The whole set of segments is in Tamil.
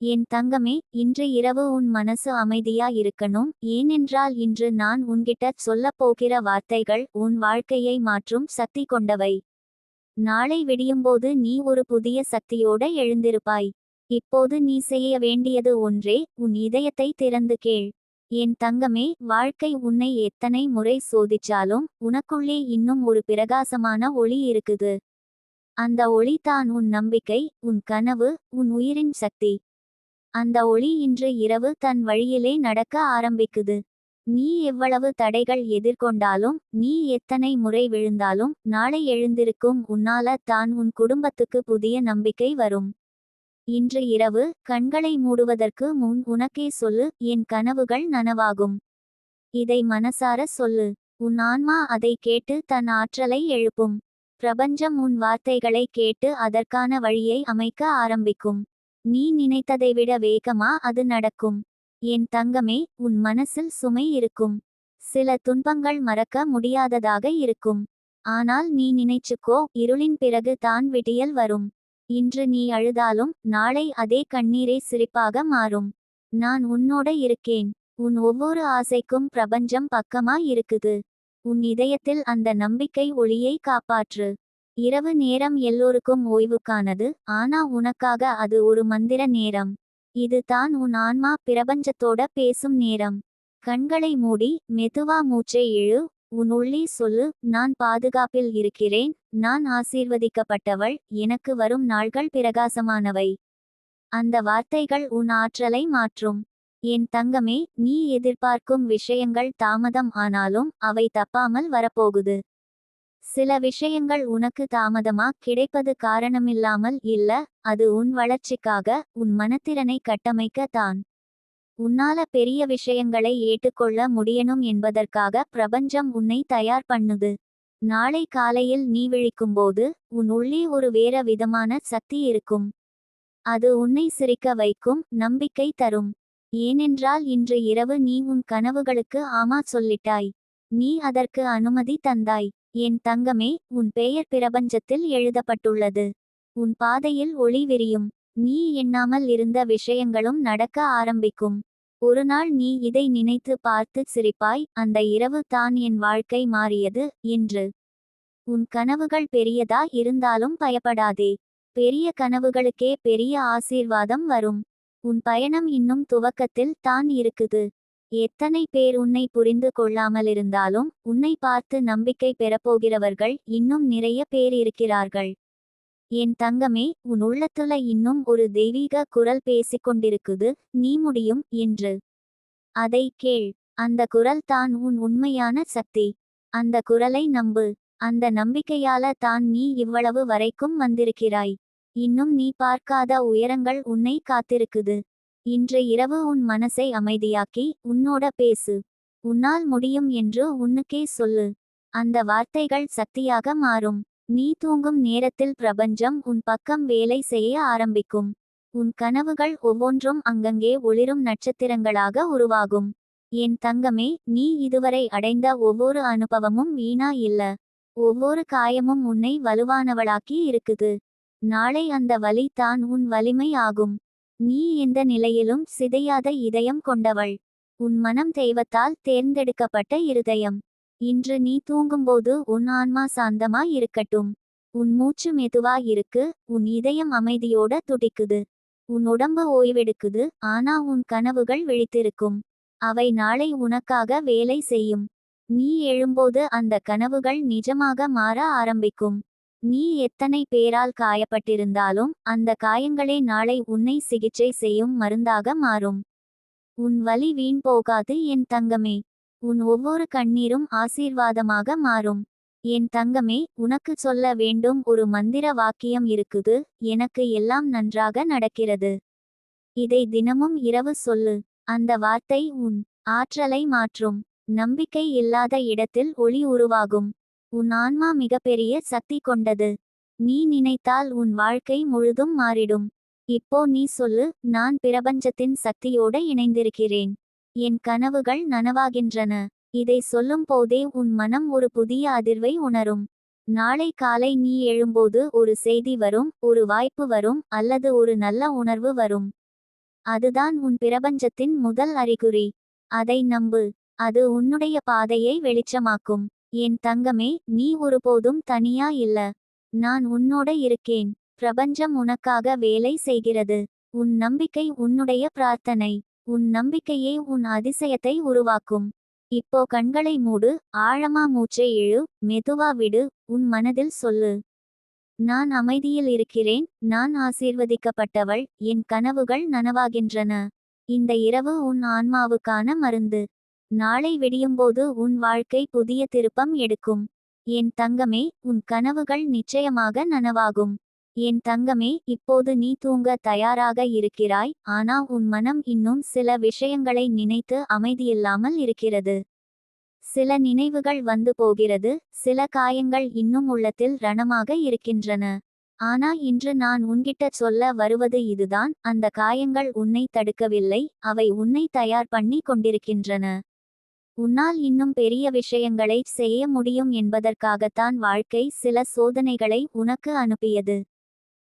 என் தங்கமே, இன்று இரவு உன் மனசு அமைதியா இருக்கணும். ஏனென்றால் இன்று நான் உன்கிட்ட சொல்லப் போகிற வார்த்தைகள் உன் வாழ்க்கையை மாற்றும் சக்தி கொண்டவை. நாளை விடியும்போது நீ ஒரு புதிய சக்தியோட எழுந்திருப்பாய். இப்போது நீ செய்ய வேண்டியது ஒன்றே, உன் இதயத்தை திறந்து கேள். என் தங்கமே, வாழ்க்கை உன்னை எத்தனை முறை சோதிச்சாலும் உனக்குள்ளே இன்னும் ஒரு பிரகாசமான ஒளி இருக்குது. அந்த ஒளி தான் உன் நம்பிக்கை, உன் கனவு, உன் உயிரின் சக்தி. அந்த ஒளி இன்று இரவு தன் வழியிலே நடக்க ஆரம்பிக்குது. நீ எவ்வளவு தடைகள் எதிர்கொண்டாலும், நீ எத்தனை முறை விழுந்தாலும், நாளை எழுந்திருக்கும் உன்னால தான் உன் குடும்பத்துக்கு புதிய நம்பிக்கை வரும். இன்று இரவு கண்களை மூடுவதற்கு முன் உனக்கே சொல்லு, என் கனவுகள் நனவாகும். இதை மனசார சொல்லு. உன் ஆன்மா அதை கேட்டு தன் ஆற்றலை எழுப்பும். பிரபஞ்சம் உன் வார்த்தைகளை கேட்டு அதற்கான வழியை அமைக்க ஆரம்பிக்கும். நீ நினைத்ததை விட வேகமா அது நடக்கும். என் தங்கமே, உன் மனசில் சுமை இருக்கும். சில துன்பங்கள் மறக்க முடியாததாக இருக்கும். ஆனால் நீ நினைச்சுக்கோ, இருளின் பிறகு தான் விடியல் வரும். இன்று நீ அழுதாலும் நாளை அதே கண்ணீரே சிரிப்பாக மாறும். நான் உன்னோட இருக்கேன். உன் ஒவ்வொரு ஆசைக்கும் பிரபஞ்சம் பக்கமா இருக்குது. உன் இதயத்தில் அந்த நம்பிக்கை ஒளியை காப்பாற்று. இரவு நேரம் எல்லோருக்கும் ஓய்வுக்கானது, ஆனா உனக்காக அது ஒரு மந்திர நேரம். இது தான் உன் ஆன்மா பிரபஞ்சத்தோட பேசும் நேரம். கண்களை மூடி மெதுவா மூச்சை இழு. உன் உள்ளே சொல்லு, நான் பாதுகாப்பில் இருக்கிறேன், நான் ஆசீர்வதிக்கப்பட்டவள், எனக்கு வரும் நாள்கள் பிரகாசமானவை. அந்த வார்த்தைகள் உன் ஆற்றலை மாற்றும். என் தங்கமே, நீ எதிர்பார்க்கும் விஷயங்கள் தாமதம் ஆனாலும் அவை தப்பாமல் வரப்போகுது. சில விஷயங்கள் உனக்கு தாமதமா கிடைப்பது காரணமில்லாமல் இல்ல, அது உன் வளர்ச்சிக்காக, உன் மனத்திறனை கட்டமைக்க தான். உன்னால பெரிய விஷயங்களை ஏற்றுக்கொள்ள முடியணும் என்பதற்காக பிரபஞ்சம் உன்னை தயார் பண்ணுது. நாளை காலையில் நீ விழிக்கும்போது உன் உள்ளே ஒரு வேற விதமான சக்தி இருக்கும். அது உன்னை சிரிக்க வைக்கும், நம்பிக்கை தரும். ஏனென்றால் இன்று இரவு நீ உன் கனவுகளுக்கு ஆமா சொல்லிட்டாய். நீ அதற்கு அனுமதி தந்தாய். என் தங்கமே, உன் பெயர் பிரபஞ்சத்தில் எழுதப்பட்டுள்ளது. உன் பாதையில் ஒளி விரியும். நீ எண்ணாமல் இருந்த விஷயங்களும் நடக்க ஆரம்பிக்கும். ஒரு நாள் நீ இதை நினைத்து பார்த்து சிரிப்பாய், அந்த இரவு தான் என் வாழ்க்கை மாறியது என்று. உன் கனவுகள் பெரியதா இருந்தாலும் பயப்படாதே. பெரிய கனவுகளுக்கே பெரிய ஆசீர்வாதம் வரும். உன் பயணம் இன்னும் துவக்கத்தில் தான் இருக்குது. எத்தனை பேர் உன்னை புரிந்து கொள்ளாமலிருந்தாலும் உன்னை பார்த்து நம்பிக்கை பெறப்போகிறவர்கள் இன்னும் நிறைய பேர் இருக்கிறார்கள். என் தங்கமே, உன் உள்ளத்துல இன்னும் ஒரு தெய்வீக குரல் பேசிக்கொண்டிருக்குது, நீ முடியும் என்று. அதை கேள். அந்த குரல் தான் உன் உண்மையான சக்தி. அந்த குரலை நம்பு. அந்த நம்பிக்கையால தான் நீ இவ்வளவு வரைக்கும் வந்திருக்கிறாய். இன்னும் நீ பார்க்காத உயரங்கள் உன்னை காத்திருக்குது. இன்று இரவு உன் மனசை அமைதியாக்கி உன்னோட பேசு. உன்னால் முடியும் என்று உன்னுக்கே சொல்லு. அந்த வார்த்தைகள் சக்தியாக மாறும். நீ தூங்கும் நேரத்தில் பிரபஞ்சம் உன் பக்கம் வேலை செய்ய ஆரம்பிக்கும். உன் கனவுகள் ஒவ்வொன்றும் அங்கங்கே ஒளிரும் நட்சத்திரங்களாக உருவாகும். என் தங்கமே, நீ இதுவரை அடைந்த ஒவ்வொரு அனுபவமும் வீணா இல்ல. ஒவ்வொரு காயமும் உன்னை வலுவானவளாக்கி இருக்குது. நாளை அந்த வலி தான் உன் வலிமை ஆகும். நீ எந்த நிலையிலும் சிதையாத இதயம் கொண்டவள். உன் மனம் தெய்வத்தால் தேர்ந்தெடுக்கப்பட்ட இருதயம். இன்று நீ தூங்கும்போது உன் ஆன்மா சாந்தமா இருக்கட்டும். உன் மூச்சு மெதுவா இருக்கு, உன் இதயம் அமைதியோட துடிக்குது. உன் உடம்பு ஓய்வெடுக்குது, ஆனா உன் கனவுகள் விழித்திருக்கும். அவை நாளை உனக்காக வேலை செய்யும். நீ எழும்போது அந்த கனவுகள் நிஜமாக மாற ஆரம்பிக்கும். நீ எத்தனை பேரால் காயப்பட்டிருந்தாலும் அந்த காயங்களே நாளை உன்னை சிகிச்சை செய்யும் மருந்தாக மாறும். உன் வலி வீண் போகாது என் தங்கமே. உன் ஒவ்வொரு கண்ணீரும் ஆசீர்வாதமாக மாறும். என் தங்கமே, உனக்கு சொல்ல வேண்டும் ஒரு மந்திர வாக்கியம் இருக்குது, எனக்கு எல்லாம் நன்றாக நடக்கிறது. இதை தினமும் இரவு சொல்லு. அந்த வார்த்தை உன் ஆற்றலை மாற்றும். நம்பிக்கை இல்லாத இடத்தில் ஒளி உருவாகும். உன் ஆன்மா மிகப்பெரிய சக்தி கொண்டது. நீ நினைத்தால் உன் வாழ்க்கை முழுதும் மாறிடும். இப்போ நீ சொல்லு, நான் பிரபஞ்சத்தின் சக்தியோட இணைந்திருக்கிறேன். என் கனவுகள் நனவாகின்றன. இதை சொல்லும் போதே உன் மனம் ஒரு புதிய அதிர்வை உணரும். நாளை காலை நீ எழும்போது ஒரு செய்தி வரும், ஒரு வாய்ப்பு வரும், அல்லது ஒரு நல்ல உணர்வு வரும். அதுதான் உன் பிரபஞ்சத்தின் முதல் அறிகுறி. அதை நம்பு. அது உன்னுடைய பாதையை வெளிச்சமாக்கும். என் தங்கமே, நீ ஒருபோதும் தனியா இல்ல. நான் உன்னோட இருக்கேன். பிரபஞ்சம் உனக்காக வேலை செய்கிறது. உன் நம்பிக்கை உன்னுடைய பிரார்த்தனை. உன் நம்பிக்கையே உன் அதிசயத்தை உருவாக்கும். இப்போ கண்களை மூடு, ஆழமா மூச்சை இழு, மெதுவா விடு, உன் மனதில் சொல்லு. நான் அமைதியில் இருக்கிறேன், நான் ஆசீர்வதிக்கப்பட்டவள், என் கனவுகள் நனவாகின்றன. இந்த இரவு உன் ஆன்மாவுக்கான மருந்து. நாளை விடியும்போது உன் வாழ்க்கை புதிய திருப்பம் எடுக்கும். என் தங்கமே, உன் கனவுகள் நிச்சயமாக நனவாகும். என் தங்கமே, இப்போது நீ தூங்க தயாராக இருக்கிறாய், ஆனா உன் மனம் இன்னும் சில விஷயங்களை நினைத்து அமைதியில்லாமல் இருக்கிறது. சில நினைவுகள் வந்து போகிறது, சில காயங்கள் இன்னும் உள்ளத்தில் ரணமாக இருக்கின்றன. ஆனா இன்று நான் உன்கிட்ட சொல்ல வருவது இதுதான், அந்த காயங்கள் உன்னை தடுக்கவில்லை, அவை உன்னை தயார் பண்ணி கொண்டிருக்கின்றன. உன்னால் இன்னும் பெரிய விஷயங்களை செய்ய முடியும் என்பதற்காகத்தான் வாழ்க்கை சில சோதனைகளை உனக்கு அனுப்பியது.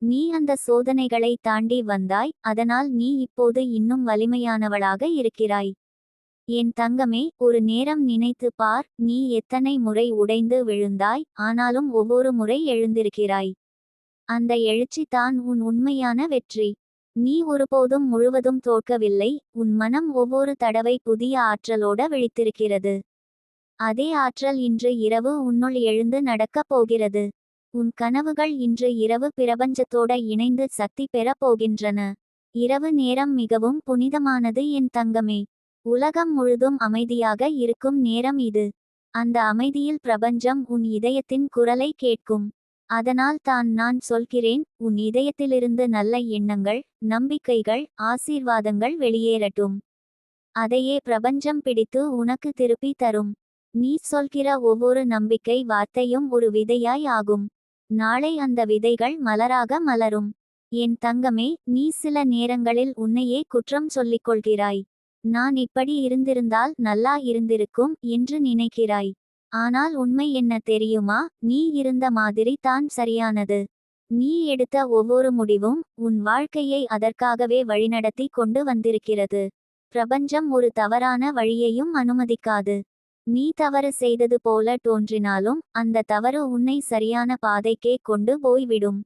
நீ அந்த சோதனைகளை தாண்டி வந்தாய், அதனால் நீ இப்போது இன்னும் வலிமையானவளாக இருக்கிறாய். என் தங்கமே, ஒரு நேரம் நினைத்து பார், நீ எத்தனை முறை உடைந்து விழுந்தாய், ஆனாலும் ஒவ்வொரு முறை எழுந்திருக்கிறாய். அந்த எழுச்சி தான் உன் உண்மையான வெற்றி. நீ ஒருபோதும் முழுவதும் தோற்கவில்லை, உன் மனம் ஒவ்வொரு தடவை புதிய ஆற்றலோட விழித்திருக்கிறது. அதே ஆற்றல் இன்று இரவு உன்னுள் எழுந்து நடக்கப் போகிறது. உன் கனவுகள் இன்று இரவு பிரபஞ்சத்தோட இணைந்து சக்தி பெறப் போகின்றன. இரவு நேரம் மிகவும் புனிதமானது என் தங்கமே. உலகம் முழுதும் அமைதியாக இருக்கும் நேரம் இது. அந்த அமைதியில் பிரபஞ்சம் உன் இதயத்தின் குரலை கேட்கும். அதனால் தான் நான் சொல்கிறேன், உன் இதயத்திலிருந்து நல்ல எண்ணங்கள், நம்பிக்கைகள், ஆசீர்வாதங்கள் வெளியேறட்டும். அதையே பிரபஞ்சம் பிடித்து உனக்கு திருப்பி தரும். நீ சொல்கிற ஒவ்வொரு நம்பிக்கை வார்த்தையும் ஒரு விதையாய் ஆகும். நாளை அந்த விதைகள் மலராக மலரும். என் தங்கமே, நீ சில நேரங்களில் உன்னையே குற்றம் சொல்லிக் கொள்கிறாய். நான் இப்படி இருந்திருந்தால் நல்லா இருந்திருக்கும் என்று நினைக்கிறாய். ஆனால் உண்மை என்ன தெரியுமா, நீ இருந்த மாதிரி தான் சரியானது. நீ எடுத்த ஒவ்வொரு முடிவும் உன் வாழ்க்கையை அதற்காகவே வழிநடத்தி கொண்டு வந்திருக்கிறது. பிரபஞ்சம் ஒரு தவறான வழியையும் அனுமதிக்காது. நீ தவறு செய்தது போல தோன்றினாலும் அந்த தவறு உன்னை சரியான பாதைக்கே கொண்டு போய்விடும்.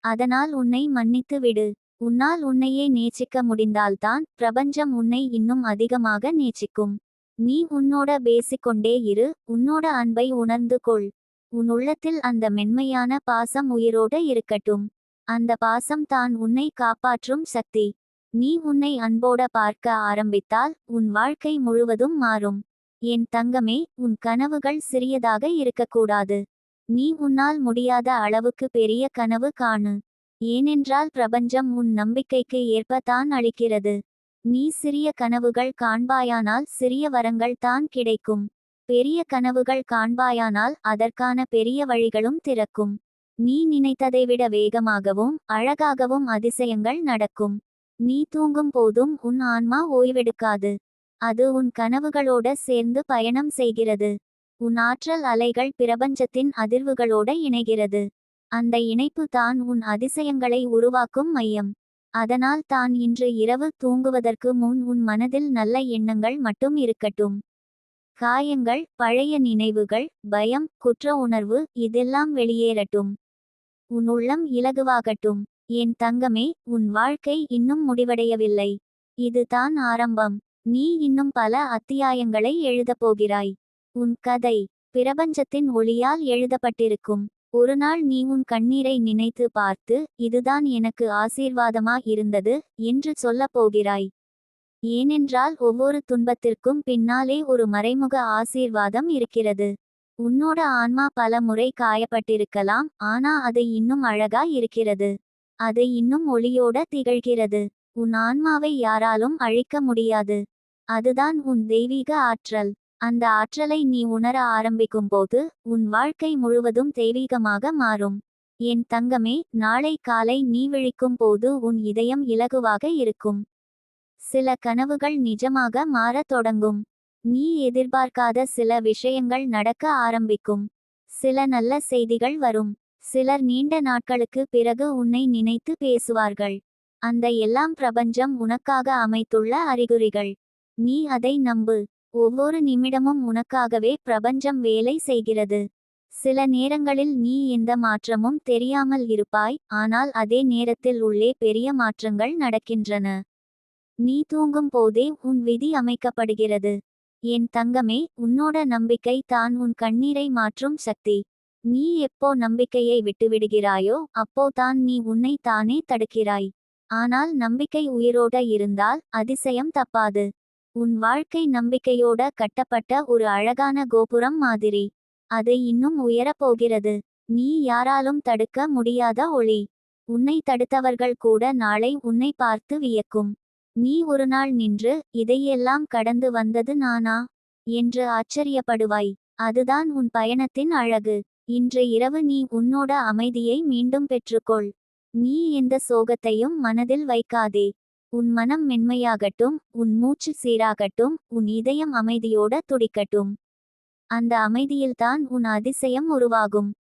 அதனால் உன்னை மன்னித்து விடு. உன்னால் உன்னையே நேசிக்க முடிந்தால்தான் பிரபஞ்சம் உன்னை இன்னும் அதிகமாக நேசிக்கும். நீ உன்னோட பேசிக்கொண்டே இரு, உன்னோட அன்பை உணர்ந்து கொள். உன் உள்ளத்தில் அந்த மென்மையான பாசம் உயிரோட இருக்கட்டும். அந்த பாசம் தான் உன்னை காப்பாற்றும் சக்தி. நீ உன்னை அன்போட பார்க்க ஆரம்பித்தால் உன் வாழ்க்கை முழுவதும் மாறும். என் தங்கமே, உன் கனவுகள் சிறியதாக இருக்கக்கூடாது. நீ உன்னால் முடியாத அளவுக்கு பெரிய கனவு காணு. ஏனென்றால் பிரபஞ்சம் உன் நம்பிக்கைக்கு ஏற்ப தான் அளிக்கிறது. நீ சிறிய கனவுகள் காண்பாயானால் சிறிய வரங்கள் தான் கிடைக்கும். பெரிய கனவுகள் காண்பாயானால் அதற்கான பெரிய வழிகளும் திறக்கும். நீ நினைத்ததை விட வேகமாகவும் அழகாகவும் அதிசயங்கள் நடக்கும். நீ தூங்கும் போதும் உன் ஆன்மா ஓய்வெடுக்காது. அது உன் கனவுகளோட சேர்ந்து பயணம் செய்கிறது. உன் ஆற்றல் அலைகள் பிரபஞ்சத்தின் அதிர்வுகளோட இணைகிறது. அந்த இணைப்பு தான் உன் அதிசயங்களை உருவாக்கும் மையம். அதனால் தான் இன்று இரவு தூங்குவதற்கு முன் உன் மனதில் நல்ல எண்ணங்கள் மட்டும் இருக்கட்டும். காயங்கள், பழைய நினைவுகள், பயம், குற்ற உணர்வு இதெல்லாம் வெளியேறட்டும். உன் உள்ளம் இலகுவாகட்டும். என் தங்கமே, உன் வாழ்க்கை இன்னும் முடிவடையவில்லை. இது தான் ஆரம்பம். நீ இன்னும் பல அத்தியாயங்களை எழுதப் போகிறாய். உன் கதை பிரபஞ்சத்தின் ஒளியால் எழுதப்பட்டிருக்கும். ஒருநாள் நீ உன் கண்ணீரை நினைத்து பார்த்து, இதுதான் எனக்கு ஆசீர்வாதமா இருந்தது என்று சொல்லப் போகிறாய். ஏனென்றால் ஒவ்வொரு துன்பத்திற்கும் பின்னாலே ஒரு மறைமுக ஆசீர்வாதம் இருக்கிறது. உன்னோட ஆன்மா பல முறை காயப்பட்டிருக்கலாம், ஆனா அது இன்னும் அழகா இருக்கிறது. அது இன்னும் ஒளியோட திகழ்கிறது. உன் ஆன்மாவை யாராலும் அழிக்க முடியாது. அதுதான் உன் தெய்வீக ஆற்றல். அந்த ஆற்றலை நீ உணர ஆரம்பிக்கும்போது உன் வாழ்க்கை முழுவதும் தெய்வீகமாக மாறும். என் தங்கமே, நாளை காலை நீ விழிக்கும் போது உன் இதயம் இலகுவாக இருக்கும். சில கனவுகள் நிஜமாக மாறத் தொடங்கும். நீ எதிர்பார்க்காத சில விஷயங்கள் நடக்க ஆரம்பிக்கும். சில நல்ல செய்திகள் வரும். சிலர் நீண்ட நாட்களுக்கு பிறகு உன்னை நினைத்து பேசுவார்கள். அந்த எல்லாம் பிரபஞ்சம் உனக்காக அமைத்துள்ள அறிகுறிகள். நீ அதை நம்பு. ஒவ்வொரு நிமிடமும் உனக்காகவே பிரபஞ்சம் வேலை செய்கிறது. சில நேரங்களில் நீ எந்த மாற்றமும் தெரியாமல் இருப்பாய், ஆனால் அதே நேரத்தில் உள்ளே பெரிய மாற்றங்கள் நடக்கின்றன. நீ தூங்கும் போதே உன் விதி அமைக்கப்படுகிறது. என் தங்கமே, உன்னோட நம்பிக்கை தான் உன் கண்ணீரை மாற்றும் சக்தி. நீ எப்போ நம்பிக்கையை விட்டுவிடுகிறாயோ அப்போ தான் நீ உன்னை தானே தடுக்கிறாய். ஆனால் நம்பிக்கை உயிரோட இருந்தால் அதிசயம் தப்பாது. உன் வாழ்க்கை நம்பிக்கையோட கட்டப்பட்ட ஒரு அழகான கோபுரம் மாதிரி. அது இன்னும் உயரப் போகிறது. நீ யாராலும் தடுக்க முடியாத ஒளி. உன்னை தடுத்தவர்கள் கூட நாளை உன்னை பார்த்து வியக்கும். நீ ஒரு நாள் நின்று, இதையெல்லாம் கடந்து வந்தது நானா என்று ஆச்சரியப்படுவாய். அதுதான் உன் பயணத்தின் அழகு. இன்று இரவு நீ உன்னோட அமைதியை மீண்டும் பெற்றுக்கொள். நீ எந்த சோகத்தையும் மனதில் வைக்காதே. உன் மனம் மென்மையாகட்டும், உன் மூச்சு சீராகட்டும், உன் இதயம் அமைதியோட துடிக்கட்டும். அந்த அமைதியில்தான் உன் அதிசயம் உருவாகும்.